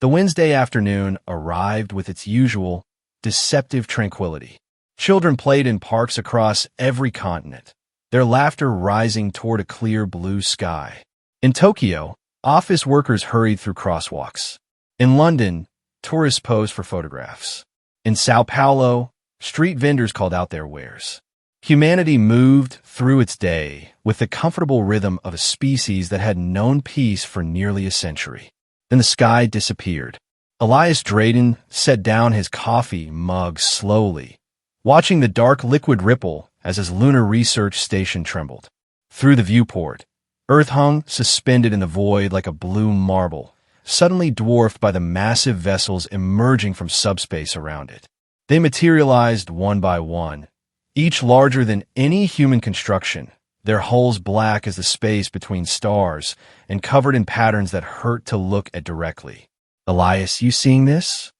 The Wednesday afternoon arrived with its usual deceptive tranquility. Children played in parks across every continent, their laughter rising toward a clear blue sky. In Tokyo, office workers hurried through crosswalks. In London, tourists posed for photographs. In Sao Paulo, street vendors called out their wares. Humanity moved through its day with the comfortable rhythm of a species that had known peace for nearly a century. Then the sky disappeared. Elias Drayden set down his coffee mug slowly, watching the dark liquid ripple as his lunar research station trembled. Through the viewport, Earth hung suspended in the void like a blue marble, suddenly dwarfed by the massive vessels emerging from subspace around it. They materialized one by one, each larger than any human construction, their hulls black as the space between stars and covered in patterns that hurt to look at directly. "Elias, you seeing this?"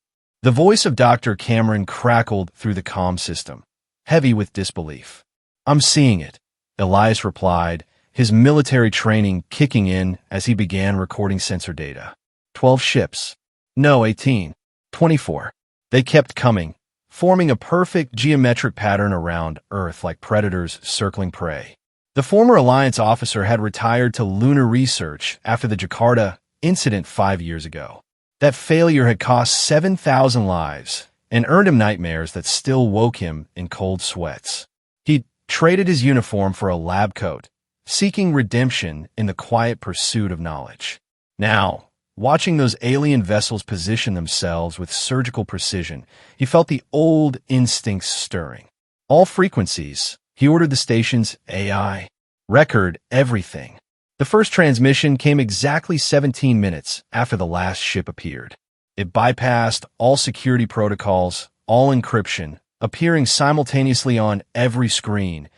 The voice of Dr. Cameron crackled through the comm system, heavy with disbelief. "I'm seeing it," Elias replied, his military training kicking in as he began recording sensor data. 12 ships. No, 18. 24. They kept coming, forming a perfect geometric pattern around Earth like predators circling prey. The former Alliance officer had retired to lunar research after the Jakarta incident 5 years ago. That failure had cost 7,000 lives and earned him nightmares that still woke him in cold sweats. He'd traded his uniform for a lab coat, seeking redemption in the quiet pursuit of knowledge. Now, watching those alien vessels position themselves with surgical precision, he felt the old instincts stirring. All frequencies, he ordered the station's AI. Record everything. The first transmission came exactly 17 minutes after the last ship appeared. It bypassed all security protocols, all encryption, appearing simultaneously on every screen,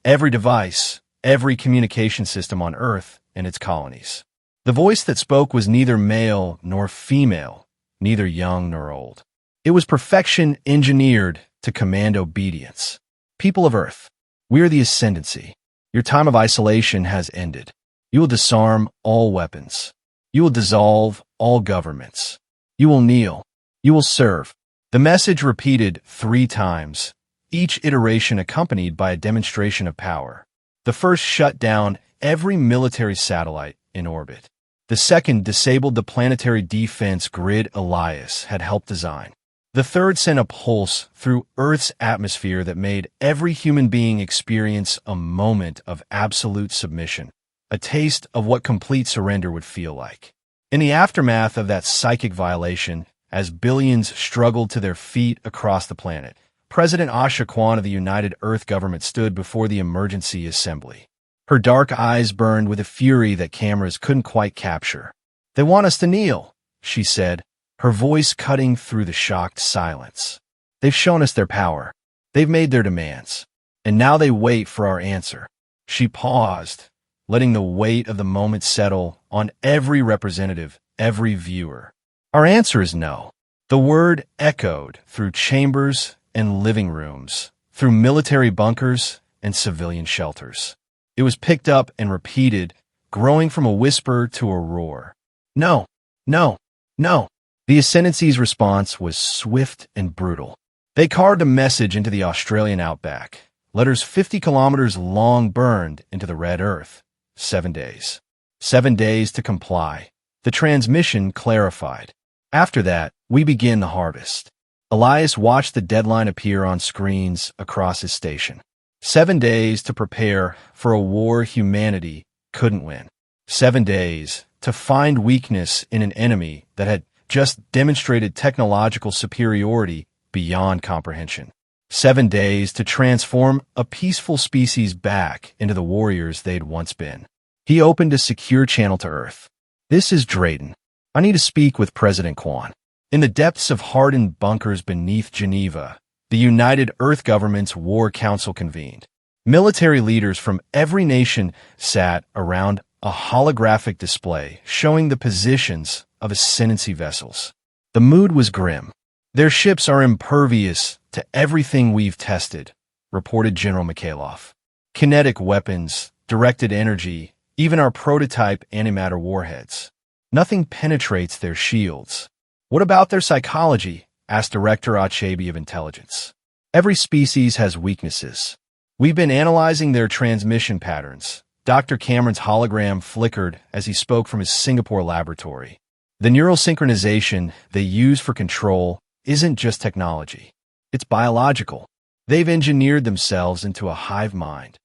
every device, every communication system on Earth and its colonies. The voice that spoke was neither male nor female, neither young nor old. It was perfection engineered to command obedience. "People of Earth, we are the Ascendancy. Your time of isolation has ended. You will disarm all weapons. You will dissolve all governments. You will kneel. You will serve." The message repeated 3 times, each iteration accompanied by a demonstration of power. The first shut down every military satellite in orbit. The second disabled the planetary defense grid Elias had helped design. The third sent a pulse through Earth's atmosphere that made every human being experience a moment of absolute submission, a taste of what complete surrender would feel like. In the aftermath of that psychic violation, as billions struggled to their feet across the planet, President Asha Kwan of the United Earth Government stood before the emergency assembly. Her dark eyes burned with a fury that cameras couldn't quite capture. "They want us to kneel," she said, her voice cutting through the shocked silence. "They've shown us their power. They've made their demands. And now they wait for our answer." She paused, letting the weight of the moment settle on every representative, every viewer. "Our answer is no." The word echoed through chambers and living rooms, through military bunkers and civilian shelters. It was picked up and repeated, growing from a whisper to a roar. "No, no, no." The Ascendancy's response was swift and brutal. They carved a message into the Australian outback, letters 50 kilometers long burned into the red earth. 7 days. 7 days to comply. The transmission clarified. "After that, we begin the harvest." Elias watched the deadline appear on screens across his station. 7 days to prepare for a war humanity couldn't win. 7 days to find weakness in an enemy that had just demonstrated technological superiority beyond comprehension. 7 days to transform a peaceful species back into the warriors they'd once been. He opened a secure channel to Earth. "This is Drayden. I need to speak with President Kwan." In the depths of hardened bunkers beneath Geneva, the United Earth Government's War Council convened. Military leaders from every nation sat around a holographic display showing the positions of Ascendancy vessels. The mood was grim. "Their ships are impervious to everything we've tested," reported General Mikhailov. "Kinetic weapons, directed energy, even our prototype antimatter warheads. Nothing penetrates their shields. What about their psychology? Asked Director Achabi of Intelligence. Every species has weaknesses. We've been analyzing their transmission patterns. Dr. Cameron's hologram flickered as he spoke from his Singapore laboratory. The neural synchronization they use for control isn't just technology. It's biological. They've engineered themselves into a hive mind.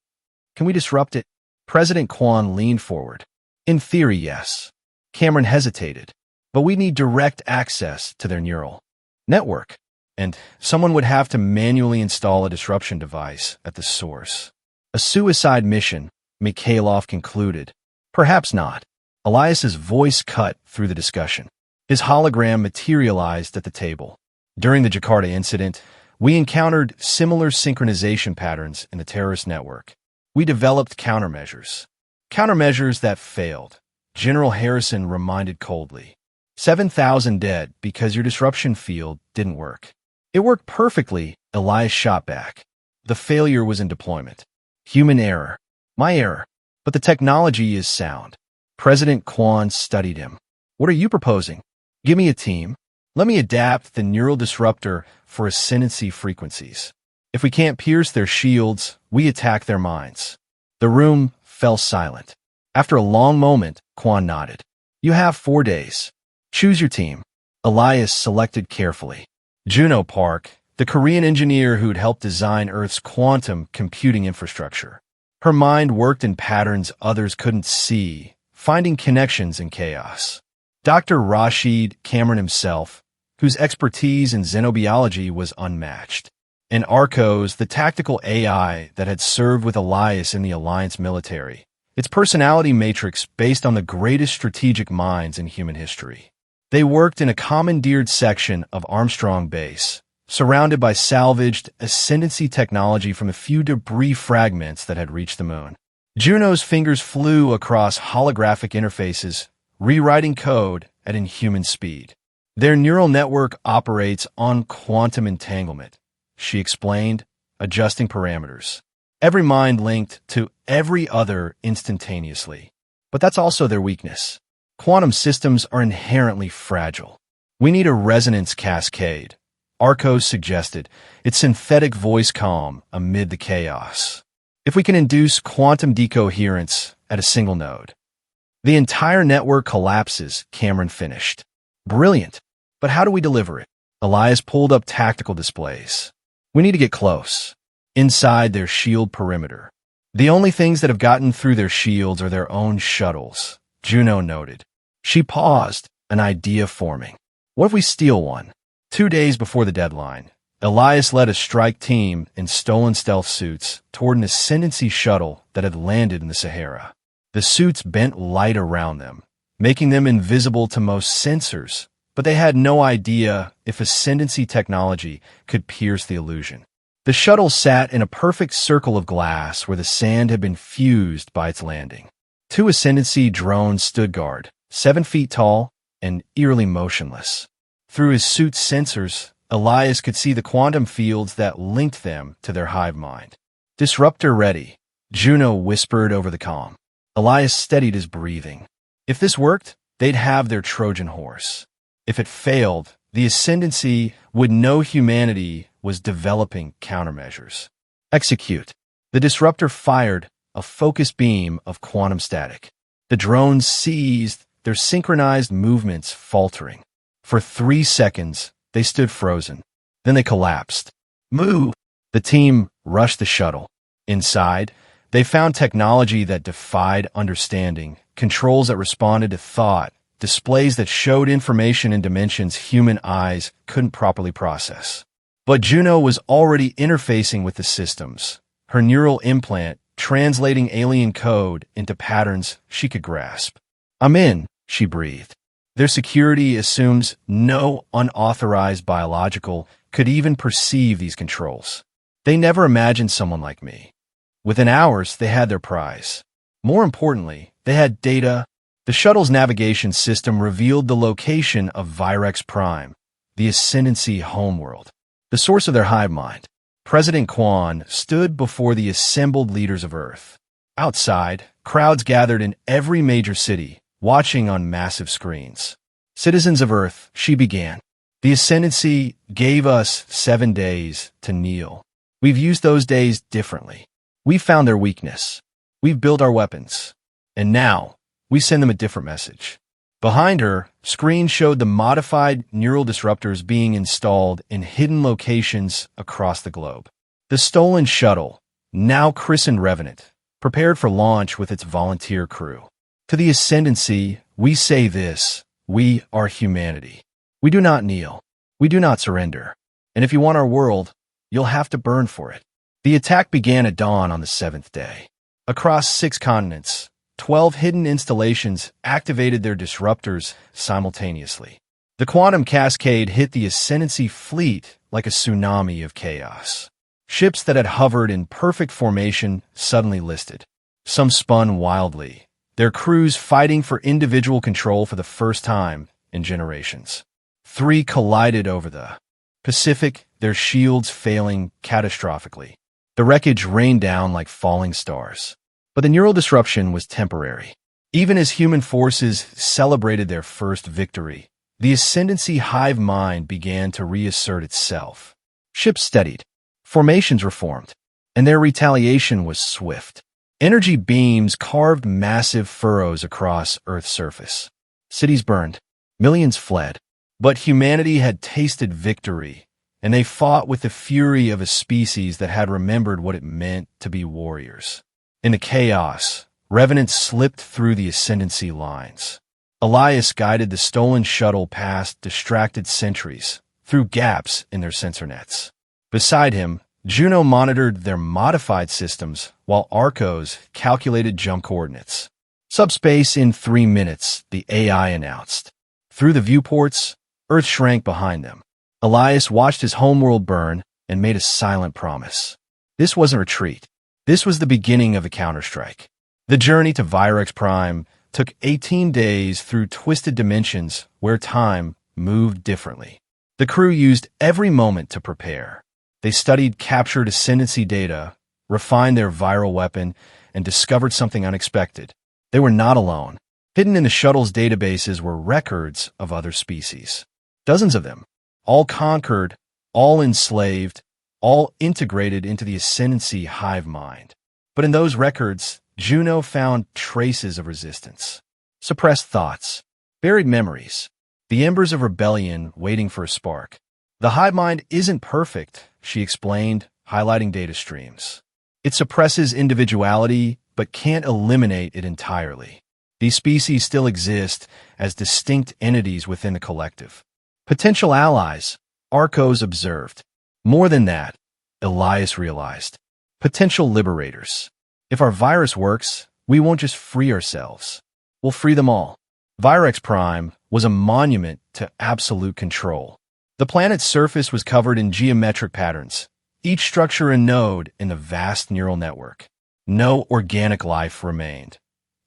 Can we disrupt it? President Kwan leaned forward. In theory, yes. Cameron hesitated. But we need direct access to their neural network. And someone would have to manually install a disruption device at the source. A suicide mission, Mikhailov concluded. Perhaps not. Elias's voice cut through the discussion. His hologram materialized at the table. During the Jakarta incident, we encountered similar synchronization patterns in the terrorist network. We developed countermeasures. Countermeasures that failed. General Harrison reminded coldly. 7,000 dead because your disruption field didn't work. It worked perfectly, Elias shot back. The failure was in deployment. Human error. My error. But the technology is sound. President Kwan studied him. What are you proposing? Give me a team. Let me adapt the neural disruptor for ascendancy frequencies. If we can't pierce their shields, we attack their minds. The room fell silent. After a long moment, Kwan nodded. You have 4 days. Choose your team. Elias selected carefully. Juno Park, the Korean engineer who'd helped design Earth's quantum computing infrastructure. Her mind worked in patterns others couldn't see, finding connections in chaos. Dr. Rashid Cameron himself, whose expertise in xenobiology was unmatched. And Arcos, the tactical AI that had served with Elias in the Alliance military. Its personality matrix based on the greatest strategic minds in human history. They worked in a commandeered section of Armstrong Base, surrounded by salvaged ascendancy technology from a few debris fragments that had reached the moon. Juno's fingers flew across holographic interfaces, rewriting code at inhuman speed. Their neural network operates on quantum entanglement, she explained, adjusting parameters. Every mind linked to every other instantaneously. But that's also their weakness. Quantum systems are inherently fragile. We need a resonance cascade, Arcos suggested, its synthetic voice calm amid the chaos. If we can induce quantum decoherence at a single node, the entire network collapses, Cameron finished. Brilliant. But how do we deliver it? Elias pulled up tactical displays. We need to get close. Inside their shield perimeter. The only things that have gotten through their shields are their own shuttles, Juno noted. She paused, an idea forming. What if we steal one? 2 days before the deadline, Elias led a strike team in stolen stealth suits toward an ascendancy shuttle that had landed in the Sahara. The suits bent light around them, making them invisible to most sensors, but they had no idea if ascendancy technology could pierce the illusion. The shuttle sat in a perfect circle of glass where the sand had been fused by its landing. 2 ascendancy drones stood guard, 7 feet tall and eerily motionless. Through his suit's sensors, Elias could see the quantum fields that linked them to their hive mind. Disruptor ready, Juno whispered over the comm. Elias steadied his breathing. If this worked, they'd have their Trojan horse. If it failed, the ascendancy would know humanity was developing countermeasures. Execute. The disruptor fired a focused beam of quantum static. The drones seized, their synchronized movements faltering. For 3 seconds, they stood frozen. Then they collapsed. Move! The team rushed the shuttle. Inside, they found technology that defied understanding, controls that responded to thought, displays that showed information in dimensions human eyes couldn't properly process. But Juno was already interfacing with the systems, her neural implant translating alien code into patterns she could grasp. I'm in, she breathed. Their security assumes no unauthorized biological could even perceive these controls. They never imagined someone like me. Within hours, they had their prize. More importantly, they had data. The shuttle's navigation system revealed the location of Virex Prime, the ascendancy homeworld, the source of their hive mind. President Kwan stood before the assembled leaders of Earth. Outside, crowds gathered in every major city, watching on massive screens. Citizens of Earth, she began. The Ascendancy gave us 7 days to kneel. We've used those days differently. We've found their weakness. We've built our weapons. And now, we send them a different message. Behind her, screens showed the modified neural disruptors being installed in hidden locations across the globe. The stolen shuttle, now christened Revenant, prepared for launch with its volunteer crew. To the Ascendancy, we say this: we are humanity. We do not kneel. We do not surrender. And if you want our world, you'll have to burn for it. The attack began at dawn on the 7th day. Across 6 continents, 12 hidden installations activated their disruptors simultaneously. The quantum cascade hit the Ascendancy fleet like a tsunami of chaos. Ships that had hovered in perfect formation suddenly listed. Some spun wildly, their crews fighting for individual control for the first time in generations. 3 collided over the Pacific, their shields failing catastrophically. The wreckage rained down like falling stars. But the neural disruption was temporary. Even as human forces celebrated their first victory, the Ascendancy hive mind began to reassert itself. Ships steadied, formations reformed, and their retaliation was swift. Energy beams carved massive furrows across Earth's surface. Cities burned, millions fled. But humanity had tasted victory, and they fought with the fury of a species that had remembered what it meant to be warriors. In the chaos, Revenant slipped through the Ascendancy lines. Elias guided the stolen shuttle past distracted sentries, through gaps in their sensor nets. Beside him, Juno monitored their modified systems, while Arcos calculated jump coordinates. Subspace in 3 minutes, the AI announced. Through the viewports, Earth shrank behind them. Elias watched his homeworld burn and made a silent promise. This wasn't retreat. This was the beginning of a counterstrike. The journey to Virex Prime took 18 days through twisted dimensions where time moved differently. The crew used every moment to prepare. They studied captured Ascendancy data, refined their viral weapon, and discovered something unexpected. They were not alone. Hidden in the shuttle's databases were records of other species. Dozens of them, all conquered, all enslaved, all integrated into the Ascendancy hive mind. But in those records, Juno found traces of resistance. Suppressed thoughts, buried memories, the embers of rebellion waiting for a spark. The hive mind isn't perfect, she explained, highlighting data streams. It suppresses individuality, but can't eliminate it entirely. These species still exist as distinct entities within the collective. Potential allies, Arcos observed. More than that, Elias realized. Potential liberators. If our virus works, we won't just free ourselves. We'll free them all. Virex Prime was a monument to absolute control. The planet's surface was covered in geometric patterns, each structure a node in the vast neural network. No organic life remained.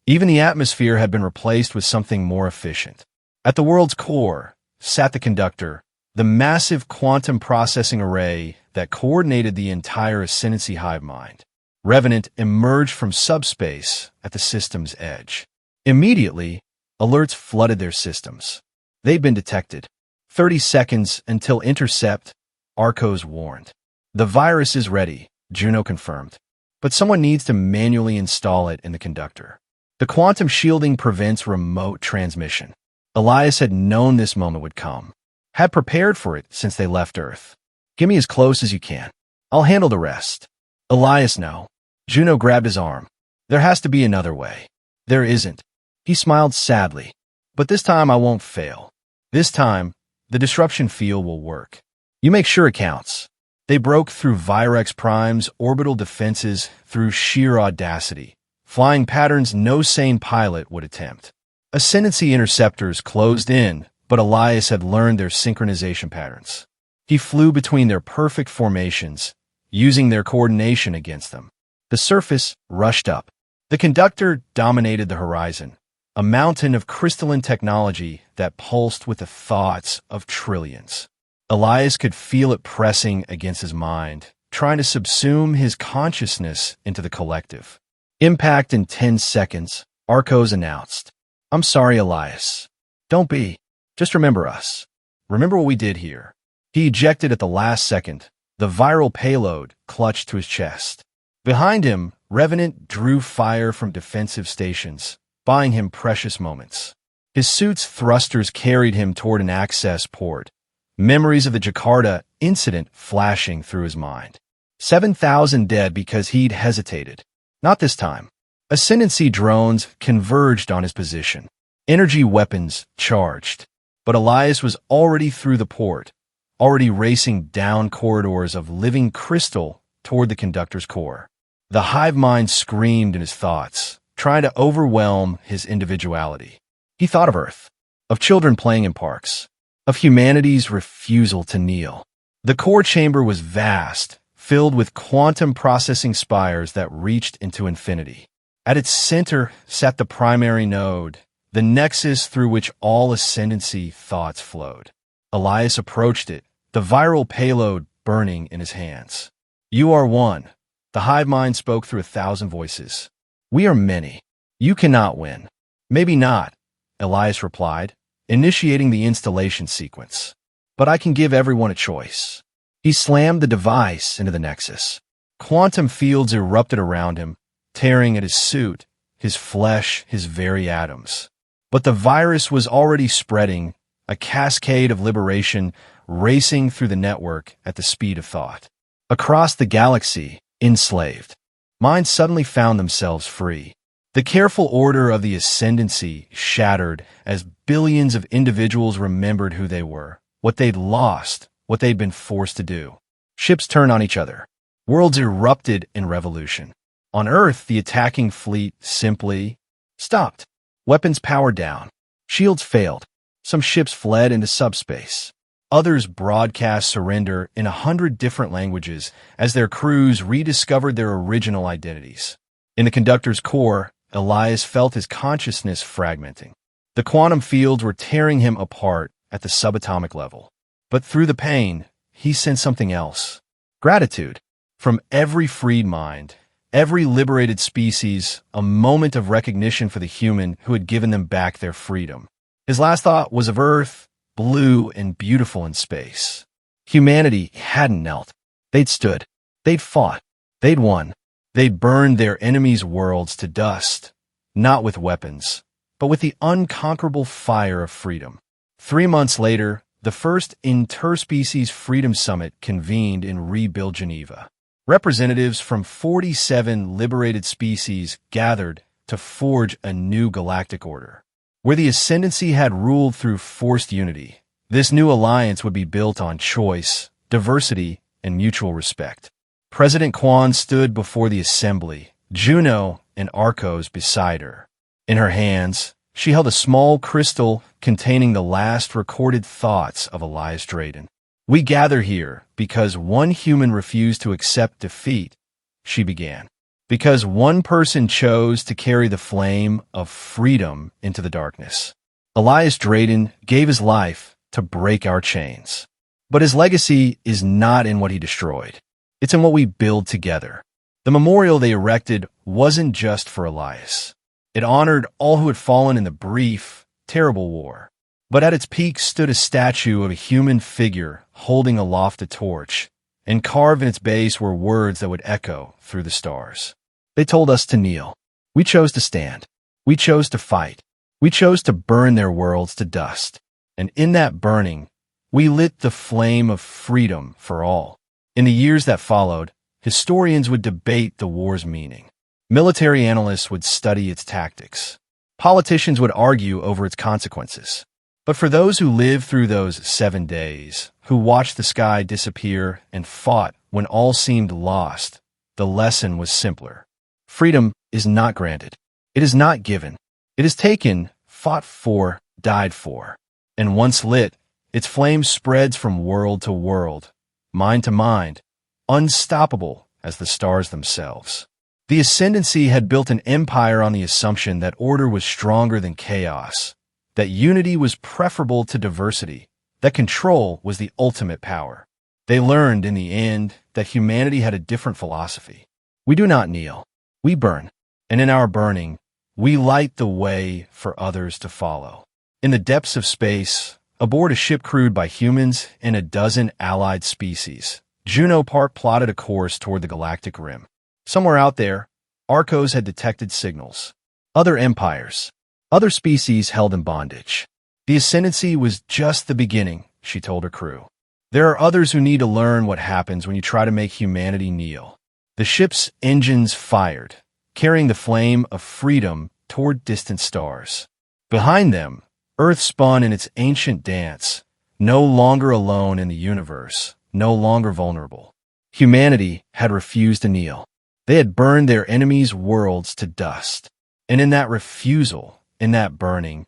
Even the atmosphere had been replaced with something more efficient. At the world's core sat the conductor, the massive quantum processing array that coordinated the entire Ascendancy hive mind. Revenant emerged from subspace at the system's edge. Immediately, alerts flooded their systems. They'd been detected. 30 seconds until intercept, Arcos warned. The virus is ready, Juno confirmed. But someone needs to manually install it in the conductor. The quantum shielding prevents remote transmission. Elias had known this moment would come, had prepared for it since they left Earth. Get me as close as you can. I'll handle the rest. Elias, no. Juno grabbed his arm. There has to be another way. There isn't. He smiled sadly. But this time I won't fail. This time, the disruption field will work. You make sure it counts. They broke through Virex Prime's orbital defenses through sheer audacity, flying patterns no sane pilot would attempt. Ascendancy interceptors closed in, but Elias had learned their synchronization patterns. He flew between their perfect formations, using their coordination against them. The surface rushed up. The conductor dominated the horizon, a mountain of crystalline technology that pulsed with the thoughts of trillions. Elias could feel it pressing against his mind, trying to subsume his consciousness into the collective. Impact in 10 seconds, Arcos announced. I'm sorry, Elias. Don't be. Just remember us. Remember what we did here. He ejected at the last second, the viral payload clutched to his chest. Behind him, Revenant drew fire from defensive stations, buying him precious moments. His suit's thrusters carried him toward an access port, memories of the Jakarta incident flashing through his mind. 7,000 dead because he'd hesitated. Not this time. Ascendancy drones converged on his position. Energy weapons charged. But Elias was already through the port, already racing down corridors of living crystal toward the conductor's core. The hive mind screamed in his thoughts, trying to overwhelm his individuality. He thought of Earth, of children playing in parks, of humanity's refusal to kneel. The core chamber was vast, filled with quantum processing spires that reached into infinity. At its center sat the primary node, the nexus through which all ascendancy thoughts flowed. Elias approached it, the viral payload burning in his hands. You are one. The hive mind spoke through 1,000 voices. We are many. You cannot win. Maybe not, Elias replied, initiating the installation sequence. But I can give everyone a choice. He slammed the device into the nexus. Quantum fields erupted around him, tearing at his suit, his flesh, his very atoms. But the virus was already spreading, a cascade of liberation racing through the network at the speed of thought. Across the galaxy, enslaved, minds suddenly found themselves free. The careful order of the ascendancy shattered as billions of individuals remembered who they were, what they'd lost, what they'd been forced to do. Ships turned on each other. Worlds erupted in revolution. On Earth, the attacking fleet simply stopped. Weapons powered down. Shields failed. Some ships fled into subspace. Others broadcast surrender in 100 different languages as their crews rediscovered their original identities. In the conductor's core, Elias felt his consciousness fragmenting. The quantum fields were tearing him apart at the subatomic level. But through the pain, he sensed something else. Gratitude. From every freed mind, every liberated species, a moment of recognition for the human who had given them back their freedom. His last thought was of Earth, blue and beautiful in space. Humanity hadn't knelt. They'd stood. They'd fought. They'd won. They'd burned their enemies' worlds to dust, not with weapons, but with the unconquerable fire of freedom. 3 months later, the first Interspecies Freedom Summit convened in rebuilt Geneva. Representatives from 47 liberated species gathered to forge a new galactic order. Where the ascendancy had ruled through forced unity, this new alliance would be built on choice, diversity, and mutual respect. President Kwan stood before the assembly, Juno and Arcos beside her. In her hands, she held a small crystal containing the last recorded thoughts of Elias Drayden. We gather here because one human refused to accept defeat, she began. Because one person chose to carry the flame of freedom into the darkness. Elias Drayden gave his life to break our chains. But his legacy is not in what he destroyed. It's in what we build together. The memorial they erected wasn't just for Elias. It honored all who had fallen in the brief, terrible war. But at its peak stood a statue of a human figure holding aloft a torch, and carved in its base were words that would echo through the stars. They told us to kneel. We chose to stand. We chose to fight. We chose to burn their worlds to dust. And in that burning, we lit the flame of freedom for all. In the years that followed, historians would debate the war's meaning. Military analysts would study its tactics. Politicians would argue over its consequences. But for those who lived through those 7 days, who watched the sky disappear and fought when all seemed lost, the lesson was simpler. Freedom is not granted. It is not given. It is taken, fought for, died for. And once lit, its flame spreads from world to world, mind to mind, unstoppable as the stars themselves. The ascendancy had built an empire on the assumption that order was stronger than chaos, that unity was preferable to diversity, that control was the ultimate power. They learned in the end that humanity had a different philosophy. We do not kneel. We burn, and in our burning, we light the way for others to follow. In the depths of space, Aboard a ship crewed by humans and a dozen allied species, Juno Park plotted a course toward the galactic rim. Somewhere out there, Arcos had detected signals. Other empires, other species held in bondage. The ascendancy was just the beginning, she told her crew. There are others who need to learn what happens when you try to make humanity kneel. The ship's engines fired, carrying the flame of freedom toward distant stars. Behind them, Earth spun in its ancient dance, no longer alone in the universe, no longer vulnerable. Humanity had refused to kneel. They had burned their enemies' worlds to dust. And in that refusal, in that burning,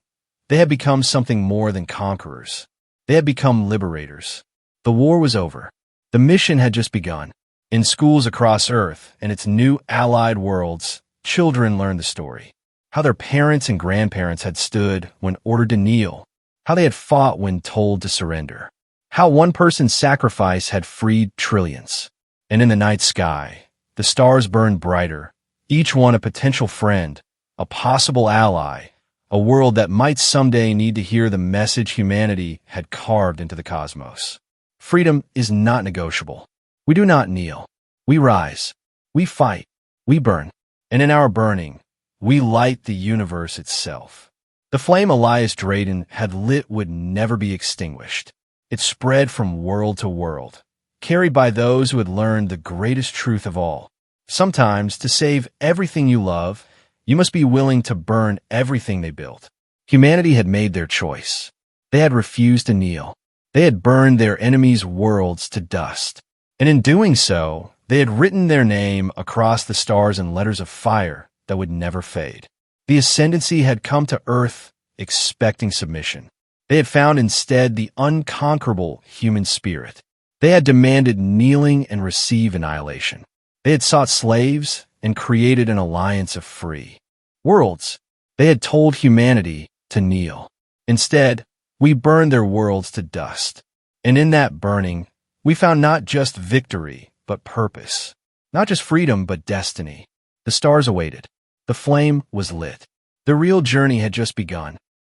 they had become something more than conquerors. They had become liberators. The war was over. The mission had just begun. In schools across Earth and its new allied worlds, children learned the story. How their parents and grandparents had stood when ordered to kneel. How they had fought when told to surrender. How one person's sacrifice had freed trillions. And in the night sky, the stars burned brighter, each one a potential friend, a possible ally, a world that might someday need to hear the message humanity had carved into the cosmos. Freedom is not negotiable. We do not kneel. We rise. We fight. We burn. And in our burning, we light the universe itself. The flame Elias Drayden had lit would never be extinguished. It spread from world to world, carried by those who had learned the greatest truth of all. Sometimes, to save everything you love, you must be willing to burn everything they built. Humanity had made their choice. They had refused to kneel. They had burned their enemies' worlds to dust. And in doing so, they had written their name across the stars in letters of fire that would never fade. The ascendancy had come to Earth expecting submission. They had found instead the unconquerable human spirit. They had demanded kneeling and receive annihilation. They had sought slaves and created an alliance of free worlds. They had told humanity to kneel. Instead, we burned their worlds to dust. And in that burning, we found not just victory, but purpose. Not just freedom, but destiny. The stars awaited. The flame was lit. The real journey had just begun.